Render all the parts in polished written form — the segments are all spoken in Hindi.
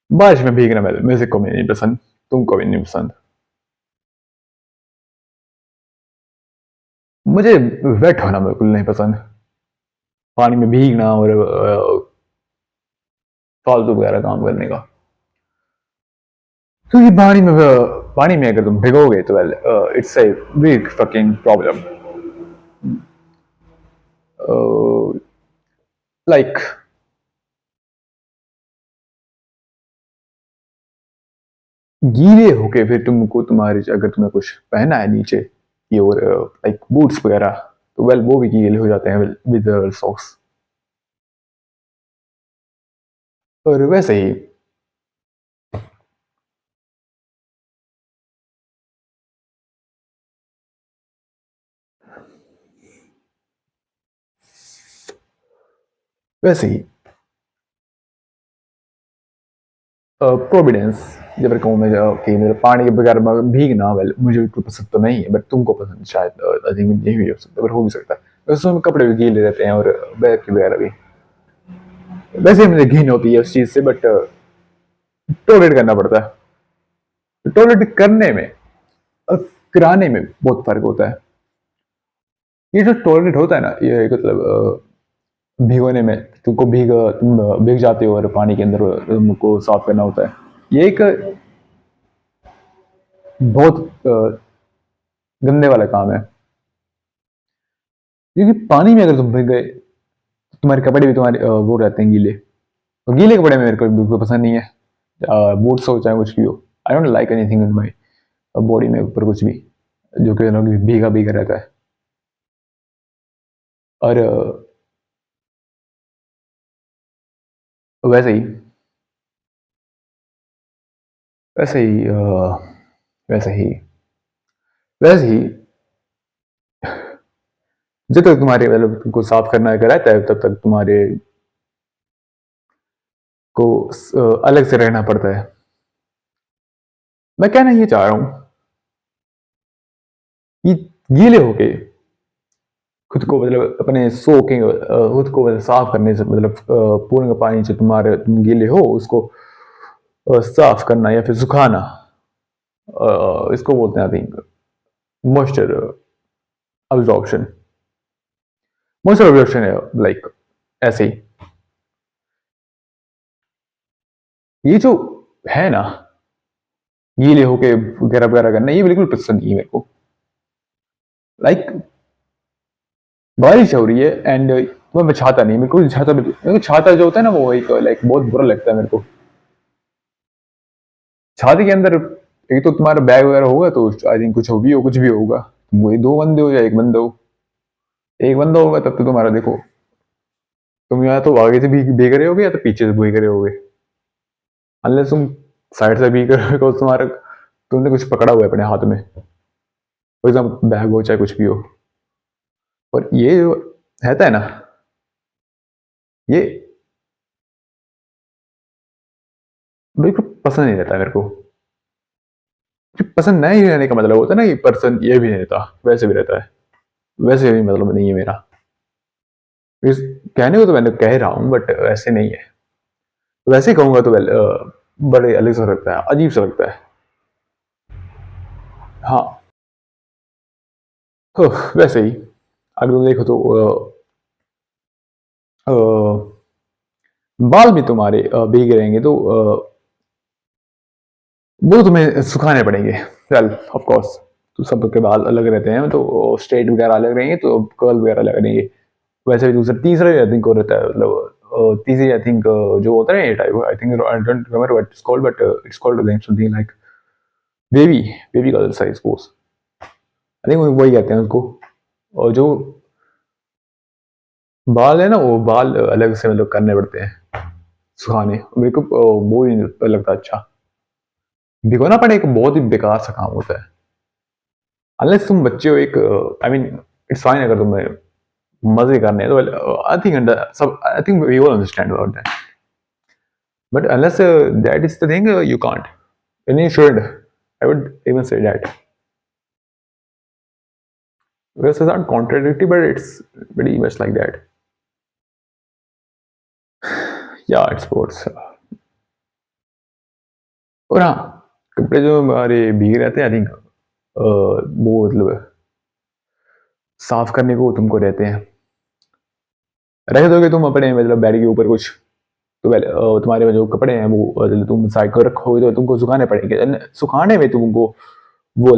बारिश में भीगना मुझे को भी नहीं पसंद, तुमको भी नहीं पसंद। मुझे वेट होना बिल्कुल नहीं पसंद, पानी में भीगना और फालतू वगैरह काम करने का। क्योंकि पानी में अगर तुम भिगोगे तो well it's a big fucking problem. Like गीले होके फिर तुमको तुम्हारी अगर तुम्हें कुछ पहना है नीचे ये और लाइक बूट्स वगैरह, तो वेल वो भी गीले हो जाते हैं विद सॉक्स। और वैसे ही वैसे ही प्रोविडेंस जब कहूँ मैं कि मेरे पानी के बगैर भीगना वेल मुझे बिल्कुल पसंद तो नहीं है, बट तुमको पसंद शायद आई थिंक नहीं भी हो सकता, पर हो भी सकता है। वैसे उसमें कपड़े भी गीले रहते हैं और बैग के वगैरह भी। वैसे मुझे घिन होती है उस चीज से, बट टॉलरेट करना पड़ता है। टॉलरेट करने में और कराने में बहुत फर्क होता है। ये जो टॉलरेट होता है ना, ये मतलब भिगोने में तुम भीग जाते हो और पानी के अंदर तुमको साफ करना होता है। ये एक बहुत गंदे वाला काम है, क्योंकि पानी में अगर तुम भीग गए तो तुम्हारे कपड़े भी तुम्हारे वो रहते हैं गीले। तो गीले कपड़े मेरे को बिल्कुल पसंद नहीं है, बूट्स हो चाहे कुछ भी हो। I don't like anything in my body में ऊपर कुछ भी जो कि भीगा भीगा रहता है। और वैसे ही वैसे ही वैसे ही वैसे ही जब तक तुम्हारे मतलब तुमको साफ करना अगर रहता है तब तक तुम्हारे को अलग से रहना पड़ता है। मैं कहना ये चाह रहा हूँ कि गीले होके खुद को मतलब अपने सोकिंग खुद को मतलब साफ करने से मतलब पूर्ण का पानी से तुम गीले हो उसको साफ करना या फिर सुखाना, इसको बोलते हैं I think moisture absorption. Moisture absorption है लाइक ऐसे ही। ये जो है ना गीले होके वगैरह वगैरह करना, ये बिल्कुल पसंद नहीं है मेरे को। लाइक बारिश हो रही है एंड मैं छाता नहीं, मेरे को छाता जो होता है ना वो एक लाइक बहुत बुरा लगता है मेरे को। छाती के अंदर एक तो तुम्हारा बैग वगैरह होगा तो आई थिंक कुछ भी होगा। वही दो बंदे हो या एक बंदा हो, एक बंदा होगा तब तो तुम्हारा देखो, तुम या तो आगे से भीग रहे होगे या तो पीछे से भीग रहे होगे। अनलेस तुम साइड से भीग रहे हो तुम्हारा तुमने कुछ पकड़ा हुआ है अपने हाथ में, फॉर एग्जाम्पल बैग हो चाहे कुछ भी हो। और ये जो रहता है ना, ये बिल्कुल पसंद नहीं रहता मेरे को। पसंद नहीं रहने का मतलब होता है ना कि पर्सन ये भी नहीं रहता वैसे भी रहता है, वैसे भी मतलब नहीं है मेरा। इस कहने को तो मैंने कह रहा हूँ बट ऐसे नहीं है। वैसे ही कहूंगा तो बड़े अलग सा लगता है, अजीब सा लगता है। हाँ। वैसे ही अगर तुम देखो तो अ, बाल भी तुम्हारे भीगे रहेंगे तो वो तो तुम्हें सुखाने पड़ेंगे। वेल ऑफ कोर्स, तो सबके बाल अलग रहते हैं तो स्ट्रेट वगैरह अलग रहेंगे तो कर्ल वगैरह अलग रहेंगे। वैसे भी दूसरा तीसरा आई थिंक और रहता है मतलब तीसरी आई थिंक जो होता है type I think I don't remember what it's called but it's called something like baby baby girls I suppose. I think वही कहते हैं उसको। और जो बाल है ना वो बाल अलग से मतलब करने पड़ते हैं सुखाने, मेरे को वो ही नहीं लगता अच्छा। भिगोना पड़े एक बहुत ही बेकार सा काम होता है। अनलेस तुम बच्चे हो एक आई मीन इट्स फाइन अगर तुम्हें मजे करने हैं तो आई थिंक सब I think we all understand about that. But unless that is the thing you can't and you should, I would even say that. This is not contradictory but it's pretty much like that. Yeah, it's sports. और हाँ, कपड़े जो हमारे भीग रहते हैं आई थिंक वो मतलब साफ करने को तुमको रहते हैं। रख दोगे तुम अपने मतलब बेड के ऊपर कुछ, तो तुम्हारे जो कपड़े हैं वो तुम साइड को रखोगे तो तुमको सुखाने पड़ेंगे, सुखाने में तुमको वो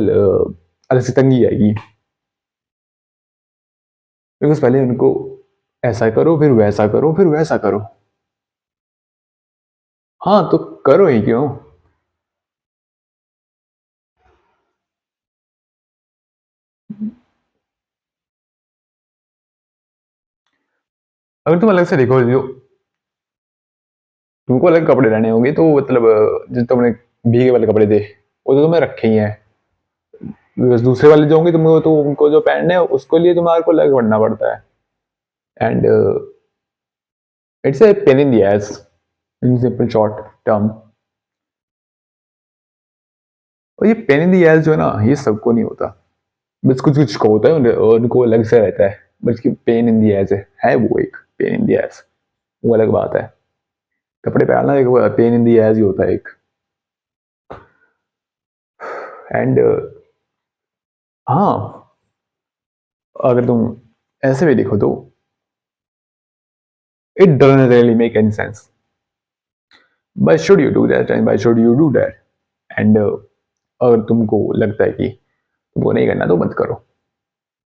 अलग से तंगी आएगी। बिकॉज पहले उनको ऐसा करो फिर वैसा करो फिर वैसा करो। हाँ तो करो ही क्यों। अगर तुम अलग से देखो जो तुमको अलग कपड़े रहने होंगे तो मतलब जो तुमने भीगे वाले कपड़े थे वो तो तुम्हें रखे ही हैं। बस दूसरे वाले जो होंगे तुमको तो उनको जो पहनने हैं उसको लिए तुम्हारे को अलग बनना पड़ता है। And it's a pain in the S in simple short term. और ये पेन इन द एस जो है ना ये सबको नहीं होता, बस कुछ कुछ को होता है और उनको अलग से रहता है। बल्कि पेन इन द एस है वो एक पेन इन द एस, वो अलग बात है। कपड़े पहनना एक पेन इन द एस ही होता है एक। एंड हाँ, अगर तुम ऐसे भी देखो तो it doesn't really make any sense. Why should you do that and why should you do that? And अगर तुमको लगता है कि तुमको नहीं करना तो मत करो,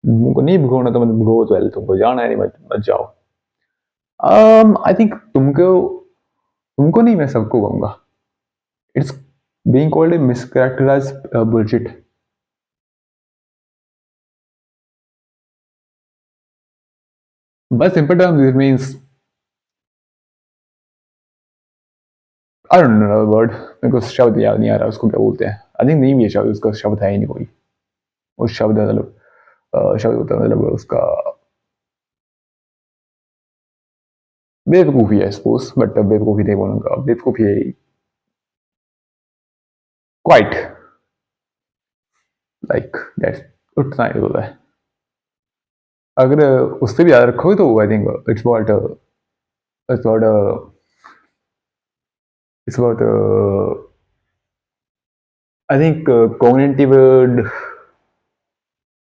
तुमको नहीं भगोना तो मत भगो, तो तुमको जाना है नहीं मत मत जाओ। आई थिंक तुमको तुमको नहीं, मैं सबको कहूंगा it's being called a mischaracterize bullshit. बस simple terms it means I don't know word, मेरे को शब्द याद नहीं आ रहा उसको क्या बोलते हैं। आई थिंक नहीं भी है शब्द, उसका शब्द है ही नहीं कोई। उस शब्द मतलब शब्द होता है मतलब उसका बेवकूफ़ी है सपोज, बट बेवकूफ़ी नहीं बोलूँगा, बेवकूफ़ी क्वाइट लाइक दैट्स उतना ही होता है। अगर उससे भी ज़्यादा रखोगे तो I think it's about it's about I think cognitive,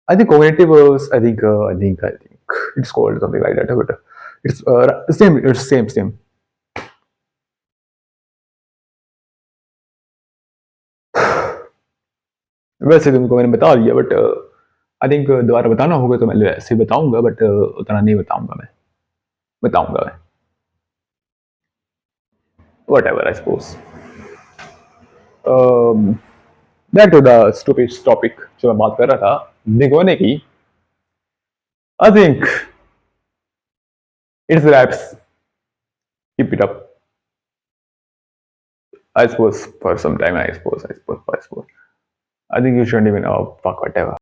I think it's called something like that, but it's same. वैसे तुमको मैंने बता दिया बट आई थिंक दोबारा बताना होगा तो मैं ऐसे ही बताऊंगा, बट उतना नहीं बताऊंगा मैं, बताऊंगा मैं whatever I suppose. Back to the stupid topic जो मैं बात कर रहा था भिगोने की। I think it's wraps, keep it up I suppose for some time, I suppose. I think you shouldn't even, oh, fuck, whatever.